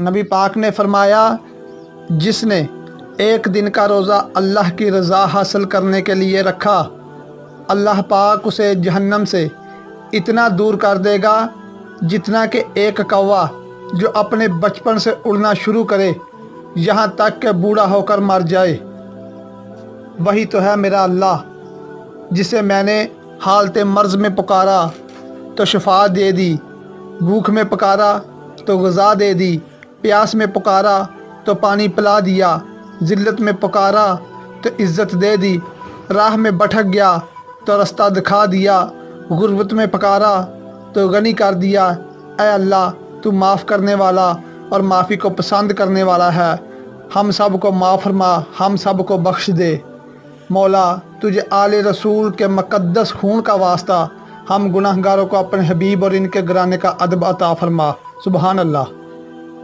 نبی پاک نے فرمایا جس نے ایک دن کا روزہ اللہ کی رضا حاصل کرنے کے لیے رکھا، اللہ پاک اسے جہنم سے اتنا دور کر دے گا جتنا کہ ایک کوا جو اپنے بچپن سے اڑنا شروع کرے یہاں تک کہ بوڑھا ہو کر مر جائے۔ وہی تو ہے میرا اللہ جسے میں نے حالت مرض میں پکارا تو شفا دے دی، بھوک میں پکارا تو غذا دے دی، پیاس میں پکارا تو پانی پلا دیا، ذلت میں پکارا تو عزت دے دی، راہ میں بھٹک گیا تو رستہ دکھا دیا، غربت میں پکارا تو غنی کر دیا۔ اے اللہ تو معاف کرنے والا اور معافی کو پسند کرنے والا ہے، ہم سب کو معاف فرما، ہم سب کو بخش دے۔ مولا تجھے آل رسول کے مقدس خون کا واسطہ ہم گناہ گاروں کو اپنے حبیب اور ان کے گھرانے کا ادب عطا فرما۔ سبحان اللہ۔